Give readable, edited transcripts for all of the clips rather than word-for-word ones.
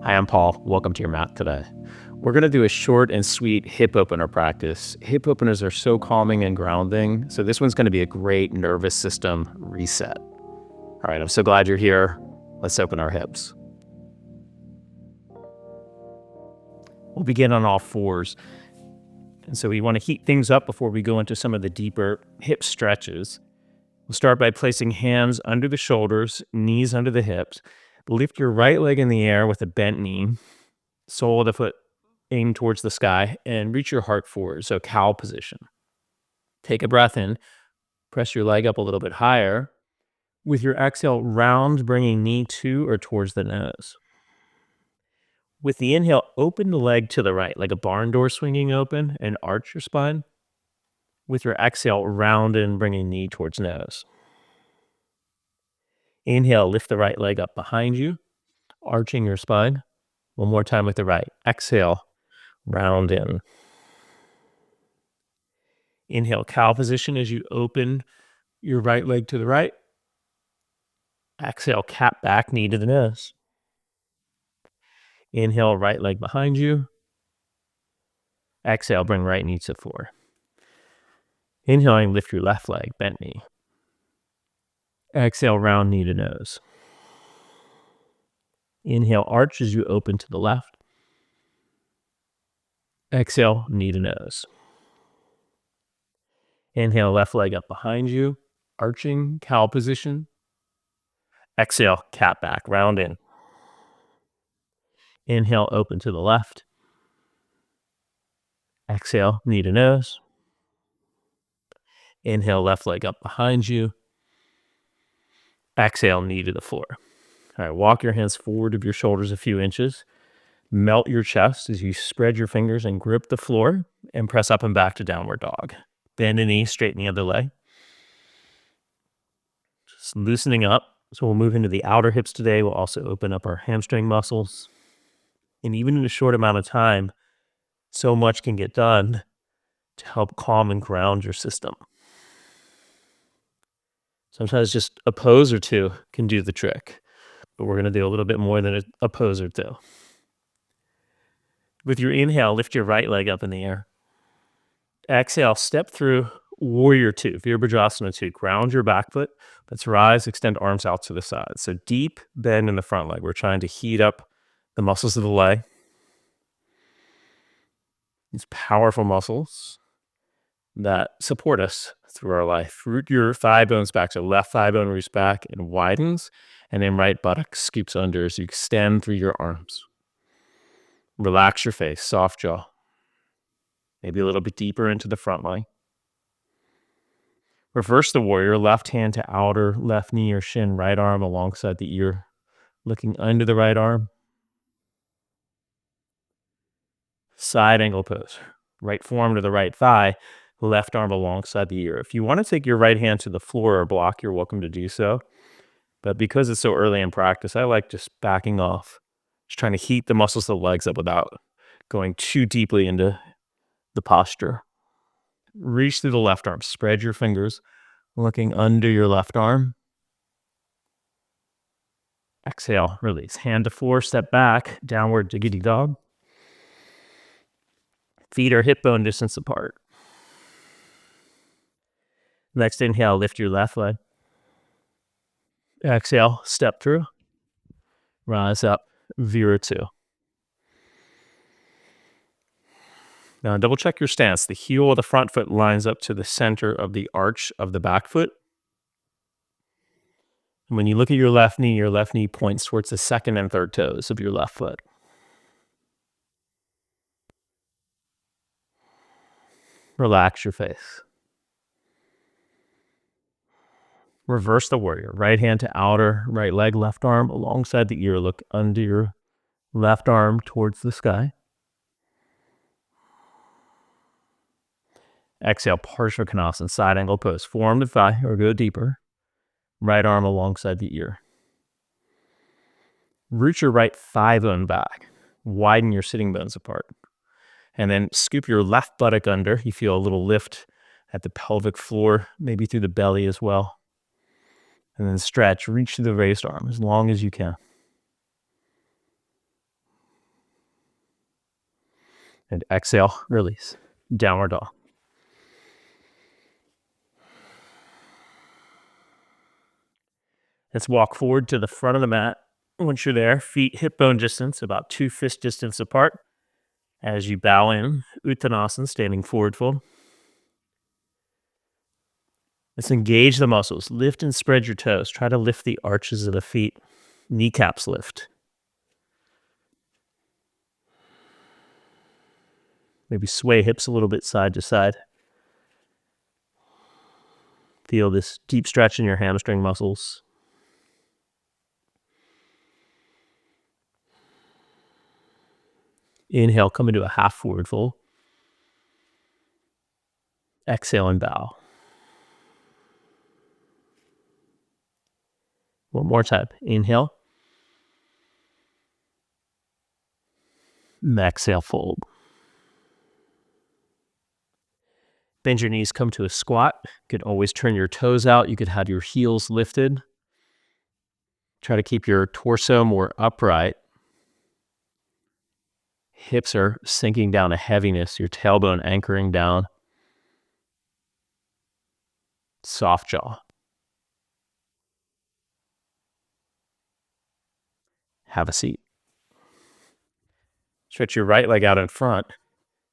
Hi, I'm Paul. Welcome to your mat today. We're going to do a short and sweet hip opener practice. Hip openers are so calming and grounding, so this one's going to be a great nervous system reset. All right, I'm so glad you're here. Let's open our hips. We'll begin on all fours. And so we want to heat things up before we go into some of the deeper hip stretches. We'll start by placing hands under the shoulders, knees under the hips. Lift your right leg in the air with a bent knee, sole of the foot aim towards the sky, and reach your heart forward, so cow position. Take a breath in, press your leg up a little bit higher. With your exhale, round, bringing knee to or towards the nose. With the inhale, open the leg to the right, like a barn door swinging open, and arch your spine. With your exhale, round in, bringing knee towards nose. Inhale, lift the right leg up behind you, arching your spine. One more time with the right. Exhale, round in. Inhale, cow position as you open your right leg to the right. Exhale, cat back, knee to the nose. Inhale, right leg behind you. Exhale, bring right knee to floor. Inhaling, lift your left leg, bent knee. Exhale, round knee to nose. Inhale, arch as you open to the left. Exhale, knee to nose. Inhale, left leg up behind you, arching, cow position. Exhale, cat back, round in. Inhale, open to the left. Exhale, knee to nose. Inhale, left leg up behind you. Exhale, knee to the floor. All right, walk your hands forward of your shoulders a few inches. Melt your chest as you spread your fingers and grip the floor and press up and back to downward dog. Bend the knee, straighten the other leg. Just loosening up. So we'll move into the outer hips today. We'll also open up our hamstring muscles. And even in a short amount of time, so much can get done to help calm and ground your system. Sometimes just a pose or two can do the trick, but we're going to do a little bit more than a pose or two. With your inhale, lift your right leg up in the air. Exhale, step through warrior two, Virabhadrasana 2. Ground your back foot. Let's rise, extend arms out to the side. So deep bend in the front leg. We're trying to heat up the muscles of the leg. These powerful muscles that support us through our life. Root your thigh bones back. So left thigh bone roots back and widens, and then right buttock scoops under as you extend through your arms. Relax your face, soft jaw. Maybe a little bit deeper into the front leg. Reverse the warrior, left hand to outer left knee or shin, right arm alongside the ear, looking under the right arm. Side angle pose. Right forearm to the right thigh, left arm alongside the ear. If you want to take your right hand to the floor or block, you're welcome to do so. But because it's so early in practice, I like just backing off, just trying to heat the muscles of the legs up without going too deeply into the posture. Reach through the left arm, spread your fingers, looking under your left arm. Exhale, release. Hand to floor, step back, downward diggity dog. Feet are hip bone distance apart. Next inhale, lift your left leg. Exhale, step through. Rise up, Vira 2. Now double check your stance. The heel of the front foot lines up to the center of the arch of the back foot. And when you look at your left knee points towards the second and third toes of your left foot. Relax your face. Reverse the warrior. Right hand to outer, right leg, left arm alongside the ear. Look under your left arm towards the sky. Exhale, Parsva Konasana, side angle pose. Forearm to thigh or go deeper. Right arm alongside the ear. Root your right thigh bone back. Widen your sitting bones apart. And then scoop your left buttock under. You feel a little lift at the pelvic floor, maybe through the belly as well. And then stretch, reach to the raised arm as long as you can. And exhale, release. Downward dog. Let's walk forward to the front of the mat. Once you're there, feet hip bone distance, about 2 fist distance apart. As you bow in, Uttanasana, standing forward fold. Let's engage the muscles. Lift and spread your toes. Try to lift the arches of the feet. Kneecaps lift. Maybe sway hips a little bit side to side. Feel this deep stretch in your hamstring muscles. Inhale, come into a half forward fold. Exhale and bow. One more time. Inhale. Exhale, fold. Bend your knees, come to a squat. You could always turn your toes out. You could have your heels lifted. Try to keep your torso more upright. Hips are sinking down to heaviness, your tailbone anchoring down. Soft jaw. Have a seat. Stretch your right leg out in front.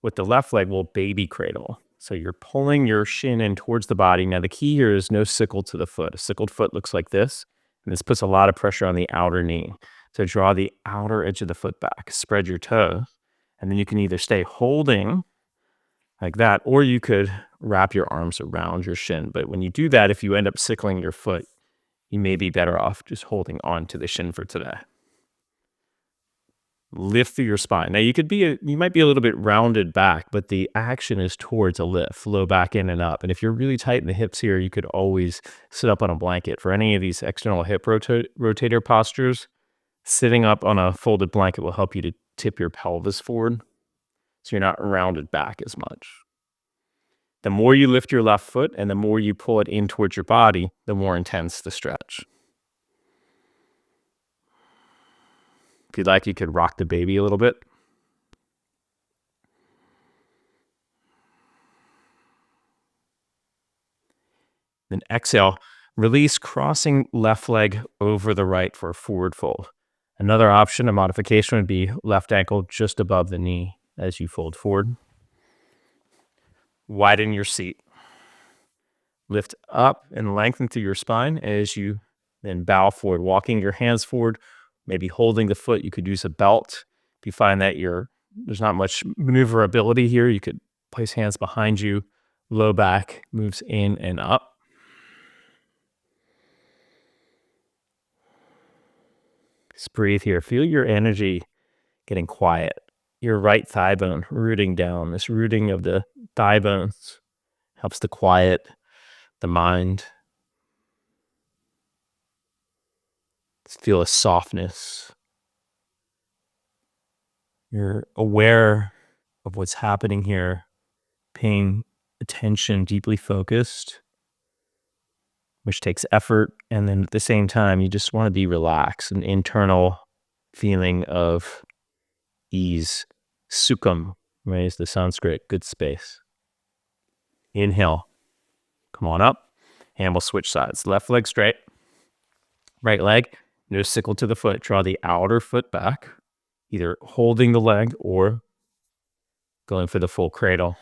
With the left leg, we'll baby cradle. So you're pulling your shin in towards the body. Now the key here is no sickle to the foot. A sickled foot looks like this. And this puts a lot of pressure on the outer knee. So draw the outer edge of the foot back. Spread your toes. And then you can either stay holding like that, or you could wrap your arms around your shin. But when you do that, if you end up sickling your foot, you may be better off just holding on to the shin for today. Lift through your spine. Now you might be a little bit rounded back, but the action is towards a lift, low back in and up. And if you're really tight in the hips here, you could always sit up on a blanket. For any of these external hip rotator postures, sitting up on a folded blanket will help you to tip your pelvis forward, so you're not rounded back as much. The more you lift your left foot and the more you pull it in towards your body, the more intense the stretch. If you'd like, you could rock the baby a little bit. Then exhale, release, crossing left leg over the right for a forward fold. Another option, a modification, would be left ankle just above the knee as you fold forward. Widen your seat. Lift up and lengthen through your spine as you then bow forward, walking your hands forward, maybe holding the foot. You could use a belt. If you find that there's not much maneuverability here, you could place hands behind you. Low back moves in and up. Just breathe here. Feel your energy getting quiet. Your right thigh bone rooting down. This rooting of the thigh bones helps to quiet the mind. Feel a softness. You're aware of what's happening here, paying attention, deeply focused, which takes effort. And then at the same time, you just want to be relaxed, an internal feeling of ease. Sukham, right, is the Sanskrit, good space. Inhale, come on up, and we'll switch sides. Left leg straight, right leg, no sickle to the foot. Draw the outer foot back, either holding the leg or going for the full cradle.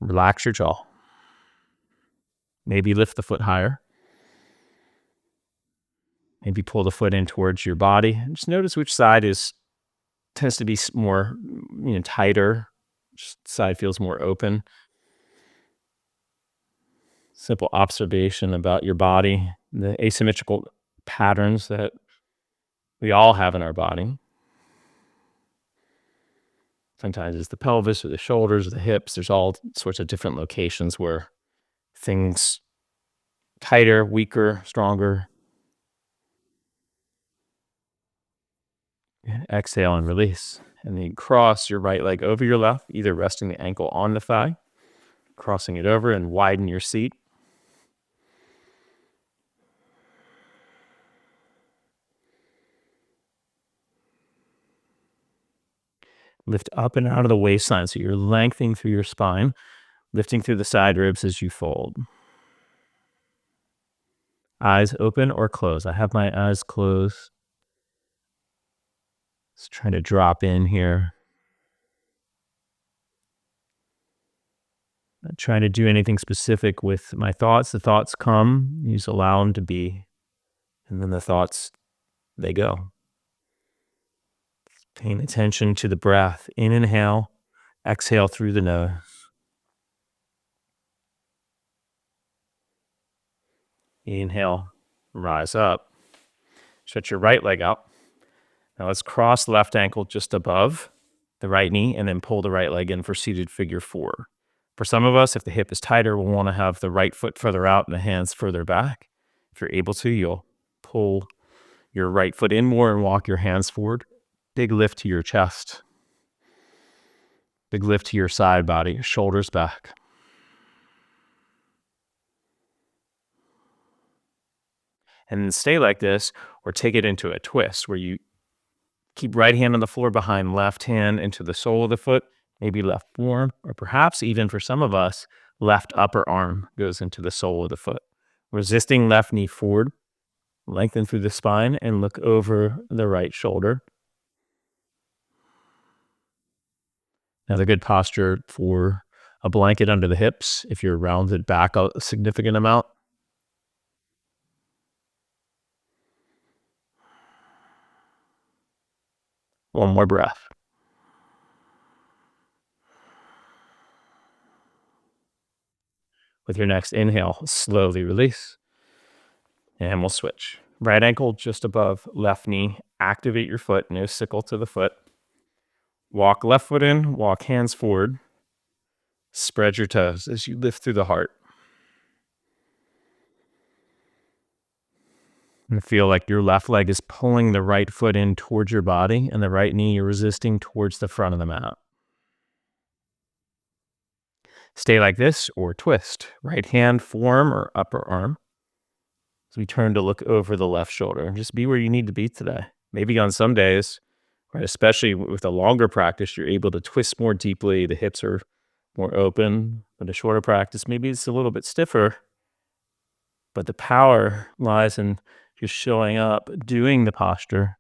Relax your jaw. Maybe lift the foot higher. Maybe pull the foot in towards your body. And just notice which side tends to be more, tighter. Which side feels more open. Simple observation about your body, the asymmetrical patterns that we all have in our body. Sometimes it's the pelvis or the shoulders or the hips. There's all sorts of different locations where things tighter, weaker, stronger. Exhale and release. And then cross your right leg over your left, either resting the ankle on the thigh, crossing it over, and widen your seat. Lift up and out of the waistline. So you're lengthening through your spine, lifting through the side ribs as you fold. Eyes open or closed. I have my eyes closed. Just trying to drop in here. Not trying to do anything specific with my thoughts. The thoughts come, you just allow them to be. And then the thoughts, they go. Paying attention to the breath. Inhale, exhale through the nose. Inhale, rise up. Stretch your right leg out. Now let's cross the left ankle just above the right knee and then pull the right leg in for seated figure 4. For some of us, if the hip is tighter, we'll want to have the right foot further out and the hands further back. If you're able to, you'll pull your right foot in more and walk your hands forward. Big lift to your chest. Big lift to your side body, shoulders back. And then stay like this or take it into a twist where you keep right hand on the floor behind left hand into the sole of the foot, maybe left forearm, or perhaps even for some of us, left upper arm goes into the sole of the foot. Resisting left knee forward, lengthen through the spine and look over the right shoulder. Another good posture for a blanket under the hips if you're rounded back a significant amount. One more breath. With your next inhale, slowly release. And we'll switch. Right ankle just above left knee. Activate your foot, no sickle to the foot. Walk left foot in, walk hands forward. Spread your toes as you lift through the heart. And feel like your left leg is pulling the right foot in towards your body and the right knee you're resisting towards the front of the mat. Stay like this or twist. Right hand, forearm or upper arm. So we turn to look over the left shoulder and just be where you need to be today. Maybe on some days, right, especially with a longer practice, you're able to twist more deeply. The hips are more open. But a shorter practice, maybe it's a little bit stiffer. But the power lies in just showing up, doing the posture,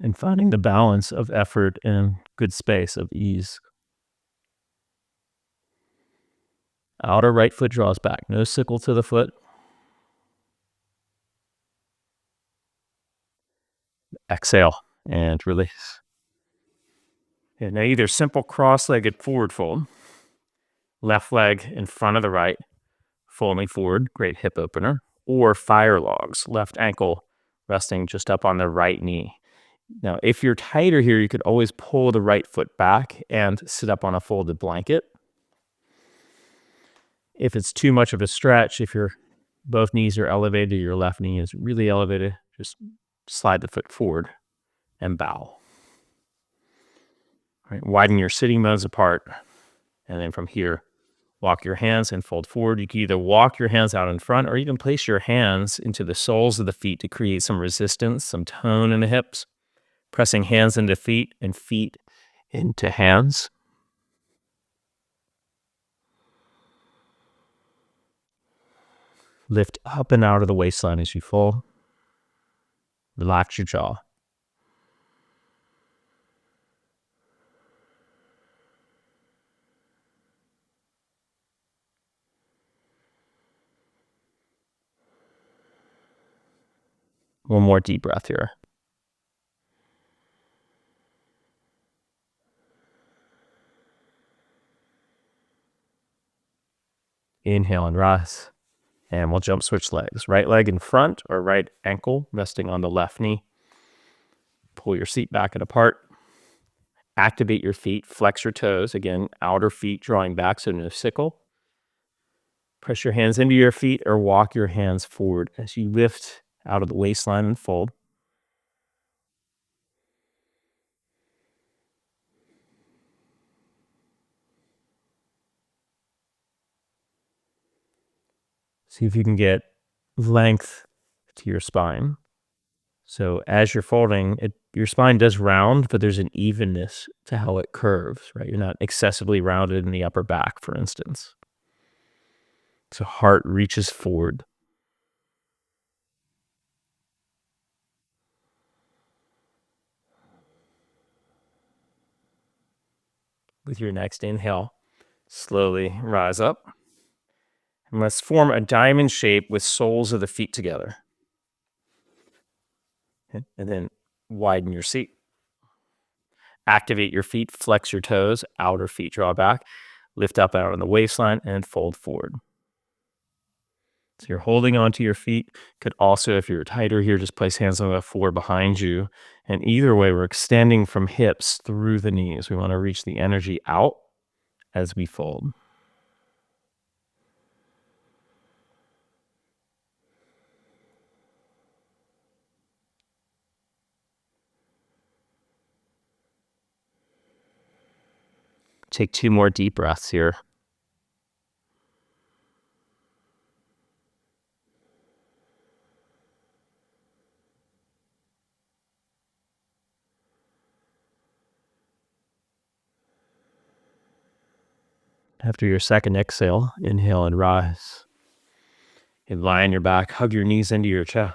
and finding the balance of effort and good space of ease. Outer right foot draws back. No sickle to the foot. Exhale and release. And now either simple cross-legged forward fold, left leg in front of the right, folding forward, great hip opener, or fire logs, left ankle resting just up on the right knee. Now, if you're tighter here, you could always pull the right foot back and sit up on a folded blanket. If it's too much of a stretch, if your both knees are elevated, your left knee is really elevated, just slide the foot forward and bow. Right, widen your sitting bones apart, and then from here, walk your hands and fold forward. You can either walk your hands out in front or even place your hands into the soles of the feet to create some resistance, some tone in the hips. Pressing hands into feet and feet into hands. Lift up and out of the waistline as you fold. Relax your jaw. One more deep breath here. Inhale and rise. And we'll jump switch legs. Right leg in front or right ankle resting on the left knee. Pull your seat back and apart. Activate your feet. Flex your toes. Again, outer feet drawing back, so no sickle. Press your hands into your feet or walk your hands forward as you lift out of the waistline and fold. See if you can get length to your spine. So as you're folding, your spine does round, but there's an evenness to how it curves, right? You're not excessively rounded in the upper back, for instance. So heart reaches forward. With your next inhale, slowly rise up. And let's form a diamond shape with soles of the feet together. Okay. And then widen your seat. Activate your feet, flex your toes, outer feet draw back, lift up out on the waistline, and fold forward. So you're holding onto your feet. Could also, if you're tighter here, just place hands on the floor behind you. And either way, we're extending from hips through the knees. We want to reach the energy out as we fold. Take 2 more deep breaths here. After your second exhale, inhale and rise. You lie on your back, hug your knees into your chest.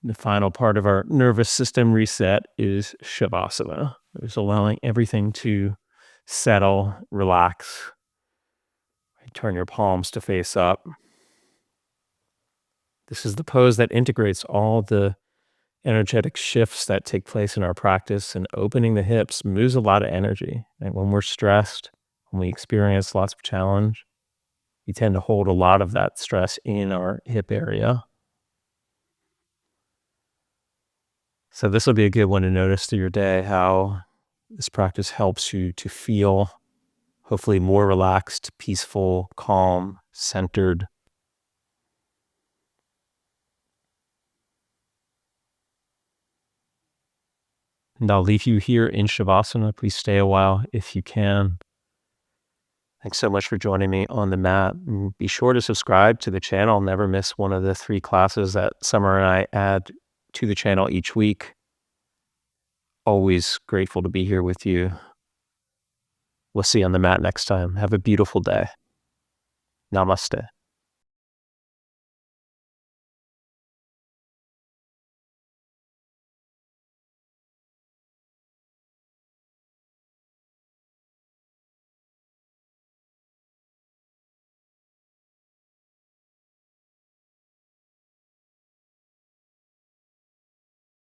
The final part of our nervous system reset is Shavasana. It's allowing everything to settle, relax. Turn your palms to face up. This is the pose that integrates all the energetic shifts that take place in our practice, and opening the hips moves a lot of energy. And when we're stressed, when we experience lots of challenge, we tend to hold a lot of that stress in our hip area. So this will be a good one to notice through your day, how this practice helps you to feel hopefully more relaxed, peaceful, calm, centered. And I'll leave you here in Shavasana. Please stay a while if you can. Thanks so much for joining me on the mat. And be sure to subscribe to the channel. Never miss one of the 3 classes that Summer and I add to the channel each week. Always grateful to be here with you. We'll see you on the mat next time. Have a beautiful day. Namaste.